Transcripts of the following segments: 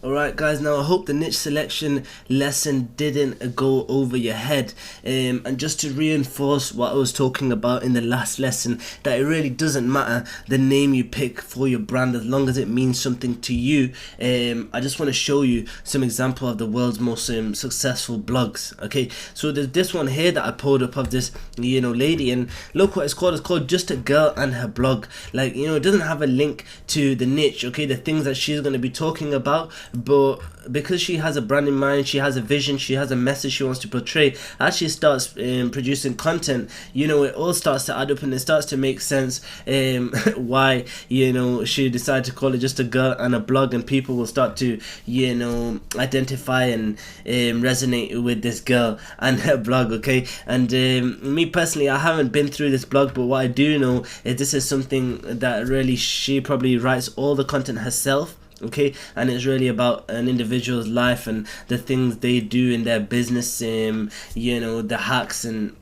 Alright guys, now I hope the niche selection lesson didn't go over your head, and just to reinforce what I was talking about in the last lesson, that it really doesn't matter the name you pick for your brand as long as it means something to you. I just want to show you some example of the world's most successful blogs. Okay, so there's this one here that I pulled up of this lady, and look what it's called Just a Girl and Her Blog. Like, it doesn't have a link to the niche, okay, the things that she's going to be talking about, but because she has a brand in mind, she has a vision, she has a message she wants to portray, as she starts producing content, it all starts to add up and it starts to make sense why she decided to call it Just a Girl and a Blog, and people will start to identify and resonate with this girl and her blog. Okay, and me personally, I haven't been through this blog, but what I do know is this is something that really she probably writes all the content herself. Okay, and it's really about an individual's life and the things they do in their business, the hacks and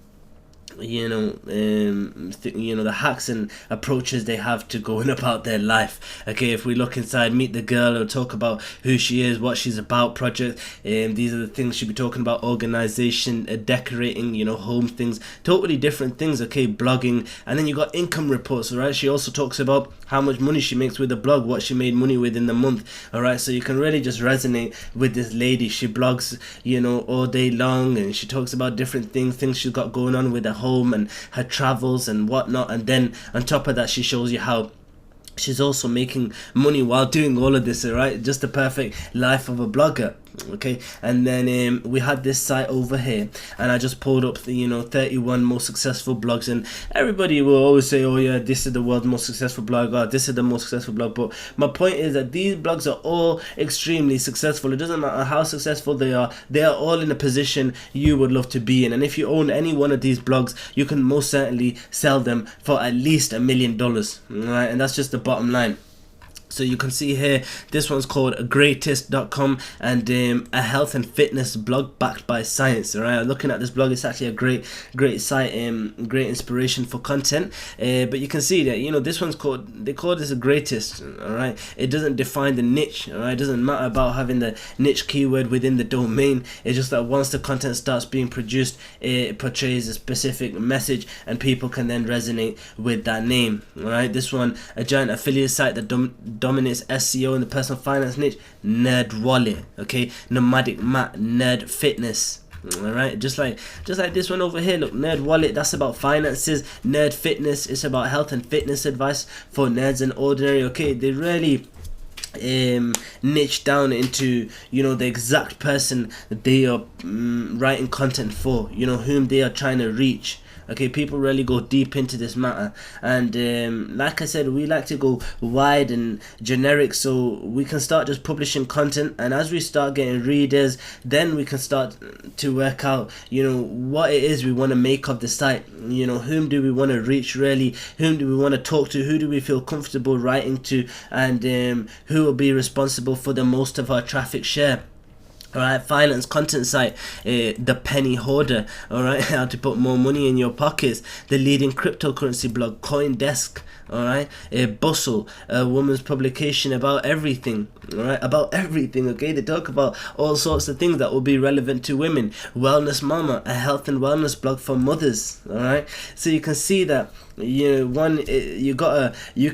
the hacks and approaches they have to going about their life. Okay, if we look inside Meet the Girl, it'll talk about who she is, what she's about, project, these are the things she'll be talking about: organization, decorating, home things, totally different things. Okay, blogging, and then you got income reports. All right, she also talks about how much money she makes with the blog, what she made money with in the month. All right, so you can really just resonate with this lady. She blogs all day long, and she talks about different things she's got going on with her home and her travels and whatnot, and then on top of that she shows you how she's also making money while doing all of this. All right, just the perfect life of a blogger. Okay, and then we had this site over here, and I just pulled up the 31 most successful blogs, and everybody will always say, oh yeah, this is the world's most successful blog, or this is the most successful blog. But my point is that these blogs are all extremely successful. It doesn't matter how successful they are all in a position you would love to be in, and if you own any one of these blogs, you can most certainly sell them for at least $1 million. All right, and that's just the bottom line. So you can see here, this one's called greatest.com, and a health and fitness blog backed by science. All right, looking at this blog, it's actually a great site, great inspiration for content. But you can see that this one's they call this a greatest. All right, it doesn't define the niche. All right, it doesn't matter about having the niche keyword within the domain. It's just that once the content starts being produced, it portrays a specific message, and people can then resonate with that name. All right, this one, a giant affiliate site that dominates SEO in the personal finance niche, Nerd Wallet. Okay, Nomadic Mat, Nerd Fitness. All right, just like this one over here. Look, Nerd Wallet, that's about finances. Nerd Fitness is about health and fitness advice for nerds and ordinary. Okay, they really niche down into the exact person that they are writing content for, whom they are trying to reach. Okay, people really go deep into this matter, and like I said, we like to go wide and generic, so we can start just publishing content, and as we start getting readers, then we can start to work out what it is we want to make of the site. Whom do we want to reach, really? Whom do we want to talk to? Who do we feel comfortable writing to? And who will be responsible for the most of our traffic share? Alright, finance content site, the penny hoarder. Alright, how to put more money in your pockets. The leading cryptocurrency blog, CoinDesk. Alright, Bustle, a woman's publication about everything. Alright, about everything. Okay, they talk about all sorts of things that will be relevant to women. Wellness Mama, a health and wellness blog for mothers. Alright, so you can see that you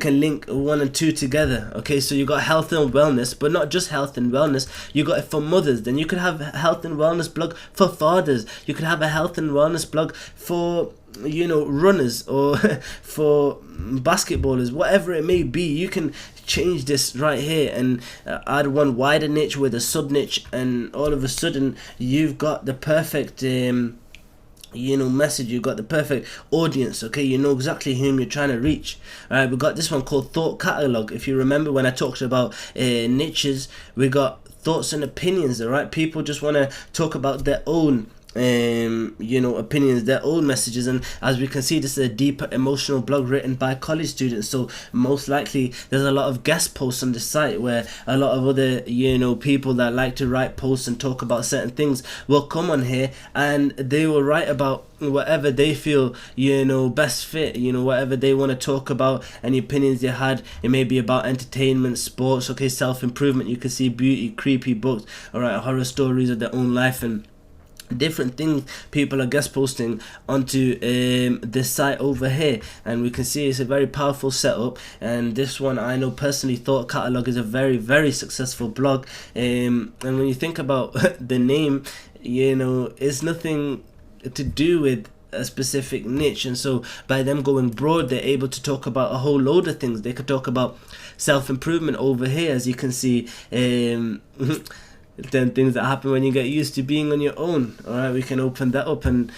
can link 1 and 2 together. Okay, so you got health and wellness, but not just health and wellness, you got it for mothers. Then you could have a health and wellness blog for fathers. You could have a health and wellness blog for runners or for basketballers, whatever it may be. You can change this right here and add one wider niche with a sub niche, and all of a sudden you've got the perfect message, you got the perfect audience. Okay, you know exactly whom you're trying to reach. Alright, we got this one called Thought Catalog. If you remember when I talked about niches, we got thoughts and opinions. Alright, people just want to talk about their own opinions, their own messages. And as we can see, this is a deeper emotional blog written by college students, so most likely there's a lot of guest posts on the site where a lot of other people that like to write posts and talk about certain things will come on here, and they will write about whatever they feel best fit, whatever they want to talk about, any opinions they had. It may be about entertainment, sports, okay, self-improvement. You can see beauty, creepy books, all right, horror stories of their own life, and different things people are guest posting onto this site over here. And we can see it's a very powerful setup, and this one, I know personally, Thought Catalog is a very, very successful blog. And when you think about the name, it's nothing to do with a specific niche, and so by them going broad, they're able to talk about a whole load of things. They could talk about self-improvement over here, as you can see. 10 things that happen when you get used to being on your own. All right, we can open that up, and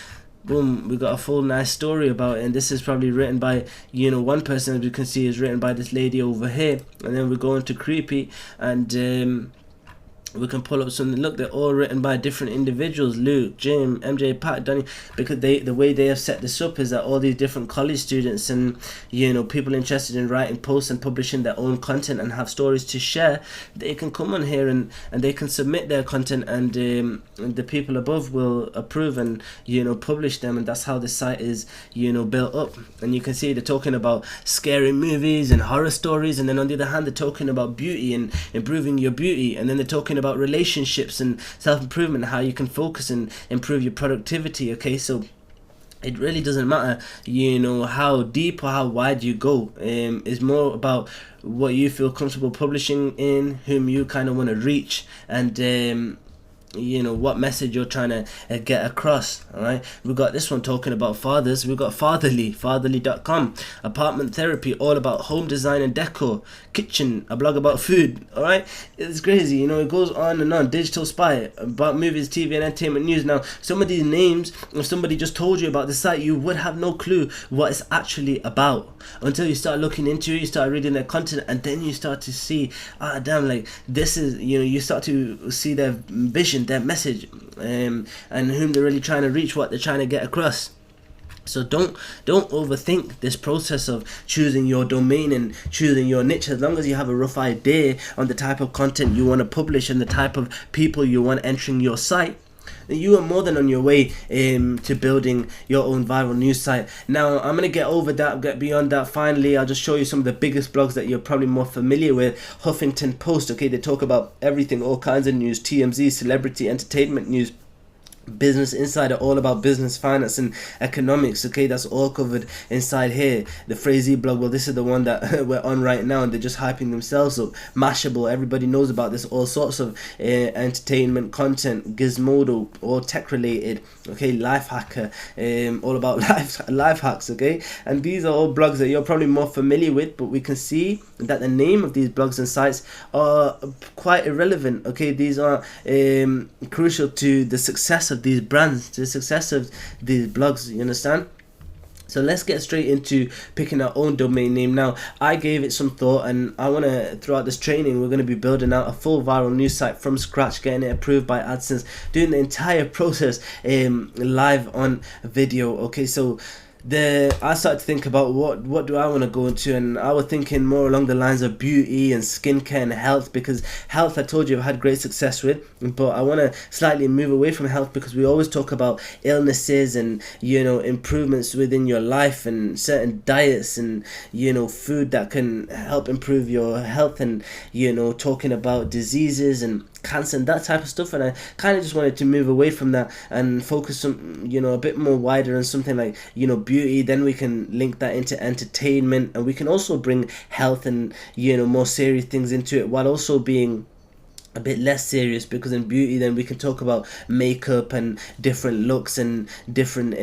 boom, we got a full nice story about it. And this is probably written by one person, as we can see, is written by this lady over here. And then we go into creepy, and we can pull up something. Look, they're all written by different individuals: Luke, Jim, MJ, Pat, Donny. Because the way they have set this up is that all these different college students and people interested in writing posts and publishing their own content and have stories to share, they can come on here and they can submit their content, and the people above will approve and publish them. And that's how the site is built up. And you can see they're talking about scary movies and horror stories, and then on the other hand, they're talking about beauty and improving your beauty, and then they're talking about relationships and self-improvement, how you can focus and improve your productivity. Okay, so it really doesn't matter how deep or how wide you go. It's more about what you feel comfortable publishing in, whom you kind of want to reach, and what message you're trying to get across. All right, we've got this one talking about fathers. We've got fatherly.com, apartment therapy, all about home design and decor, kitchen, a blog about food. All right, it's crazy. It goes on and on. Digital spy, about movies, TV, and entertainment news. Now, some of these names, if somebody just told you about the site, you would have no clue what it's actually about until you start looking into it, you start reading their content, and then you start to see, damn, like this is, you start to see their vision, their message, and whom they're really trying to reach, what they're trying to get across. So don't overthink this process of choosing your domain and choosing your niche. As long as you have a rough idea on the type of content you want to publish and the type of people you want entering your site, you are more than on your way to building your own viral news site. Now, I'm going to get beyond that. Finally, I'll just show you some of the biggest blogs that you're probably more familiar with. Huffington Post, okay, they talk about everything, all kinds of news. TMZ, celebrity, entertainment news. Business Insider, all about business, finance, and economics. Okay, that's all covered inside here. The Crazy blog, well, this is the one that we're on right now, and they're just hyping themselves up. Mashable, everybody knows about this. All sorts of entertainment content. Gizmodo, all tech related. Okay, Life Hacker, all about life hacks. Okay, and these are all blogs that you're probably more familiar with, but we can see that the name of these blogs and sites are quite irrelevant. Okay, these are crucial to the success of these brands, to the success of these blogs, you understand? So let's get straight into picking our own domain name. Now, I gave it some thought, and I want to, throughout this training, we're going to be building out a full viral news site from scratch, getting it approved by AdSense, doing the entire process live on video. Okay, so I started to think about what do I want to go into, and I was thinking more along the lines of beauty and skincare and health, because health, I told you, I've had great success with, but I want to slightly move away from health, because we always talk about illnesses and improvements within your life and certain diets and food that can help improve your health, and talking about diseases and cancer and that type of stuff. And I kind of just wanted to move away from that and focus on a bit more wider on something like beauty. Then we can link that into entertainment, and we can also bring health and more serious things into it, while also being a bit less serious, because in beauty then we can talk about makeup and different looks and different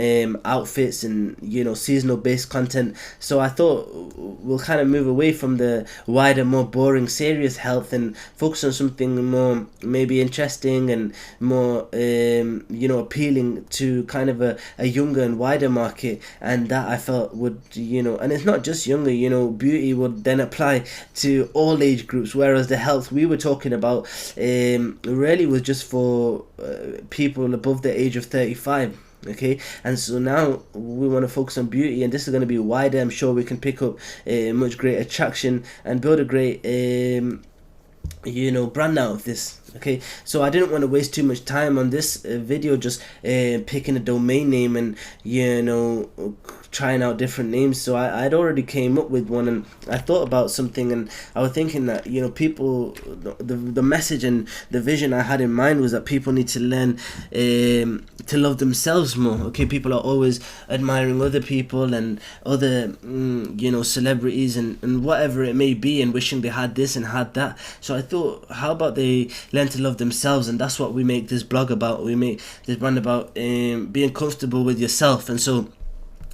outfits and seasonal based content. So I thought we'll kind of move away from the wider, more boring, serious health and focus on something more maybe interesting and more appealing to kind of a younger and wider market. And that I felt would and it's not just younger, beauty would then apply to all age groups, whereas the health we were talking about really was just for people above the age of 35. Okay, and so now we want to focus on beauty, and this is going to be wider. I'm sure we can pick up much greater traction and build a great brand out of this. Okay, so I didn't want to waste too much time on this video just picking a domain name and trying out different names. So I'd already came up with one, and I thought about something, and I was thinking that people, the message and the vision I had in mind was that people need to learn to love themselves more. Okay, people are always admiring other people and other celebrities and whatever it may be, and wishing they had this and had that. So I thought, how about they learn to love themselves? And that's what we make this blog about. We make this brand about being comfortable with yourself. And so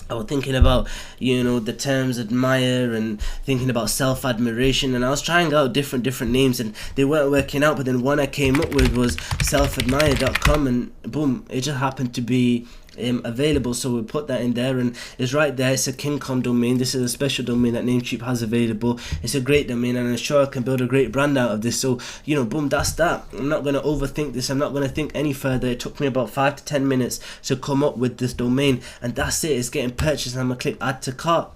I was thinking about the terms admire and thinking about self-admiration, and I was trying out different names, and they weren't working out. But then one I came up with was selfadmire.com, and boom, it just happened to be available, so we put that in there, and it's right there. It's a King Kong domain. This is a special domain that Namecheap has available. It's a great domain, and I'm sure I can build a great brand out of this. So boom, that's that. I'm not going to overthink this. I'm not going to think any further. It took me about 5 to 10 minutes to come up with this domain, and that's it. It's getting purchased, and I'm gonna click add to cart.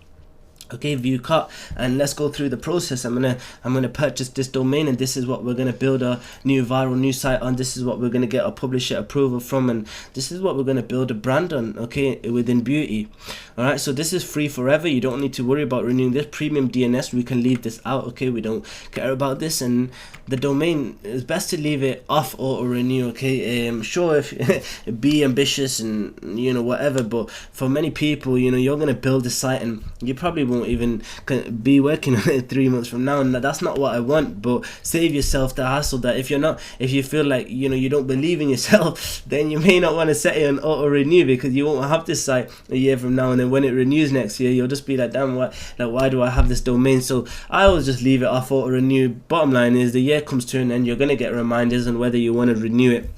Okay, view cart, and let's go through the process. I'm gonna purchase this domain, and this is what we're gonna build our new viral news site on. This is what we're gonna get our publisher approval from, and this is what we're gonna build a brand on. Okay, within beauty. All right, so this is free forever. You don't need to worry about renewing this. Premium DNS, we can leave this out. Okay, we don't care about this, and the domain is best to leave it off auto renew. Okay, sure, if be ambitious and whatever, but for many people, you're gonna build a site and you probably won't even be working on it 3 months from now, and that's not what I want. But save yourself the hassle that if you feel like you don't believe in yourself, then you may not want to set it on auto renew, because you won't have this site a year from now, and then when it renews next year, you'll just be like, damn, why do I have this domain? So I will just leave it off auto renew. Bottom line is, the year comes to an end, you're gonna get reminders on whether you want to renew it.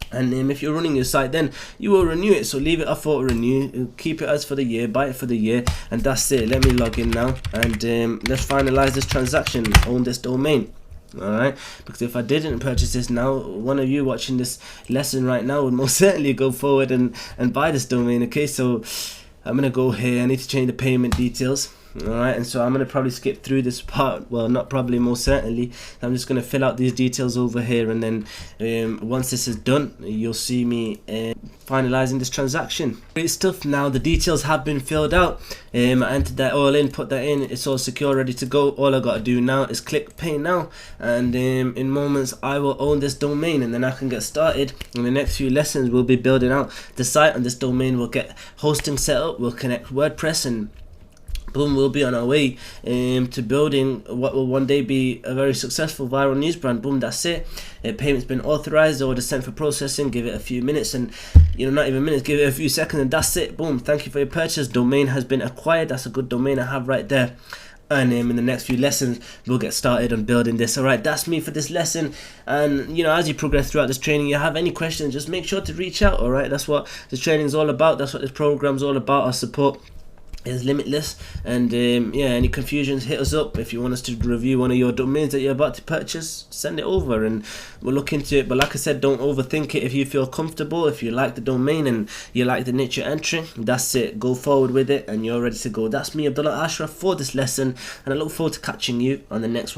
And if you're running your site, then you will renew it. So leave it off auto renew, keep it as for the year, buy it for the year, and that's it. Let me log in now, and let's finalize this transaction, own this domain. Alright, because if I didn't purchase this now, one of you watching this lesson right now would most certainly go forward and buy this domain. Okay, so I'm gonna go here. I need to change the payment details. Alright, and so I'm going to probably skip through this part. Well, not probably, most certainly. I'm just going to fill out these details over here, and then once this is done, you'll see me finalizing this transaction. Great stuff. Now the details have been filled out. I entered that all in, put that in. It's all secure, ready to go. All I got to do now is click pay now, and in moments I will own this domain, and then I can get started. In the next few lessons, we'll be building out the site on this domain. We'll get hosting set up, we'll connect WordPress, and boom, we'll be on our way to building what will one day be a very successful viral news brand. Boom, that's it. Payment's been authorized, order sent for processing. Give it a few minutes, and not even minutes, give it a few seconds, and that's it. Boom, thank you for your purchase. Domain has been acquired. That's a good domain I have right there. And in the next few lessons, we'll get started on building this. Alright, that's me for this lesson. And as you progress throughout this training, you have any questions, just make sure to reach out. Alright, that's what this training is all about. That's what this program is all about. Our support is limitless, and any confusions, hit us up. If you want us to review one of your domains that you're about to purchase, send it over and we'll look into it. But like I said, don't overthink it. If you feel comfortable, if you like the domain and you like the niche you're entering, that's it. Go forward with it and you're ready to go. That's me, Abdullah Ashraf, for this lesson, and I look forward to catching you on the next one.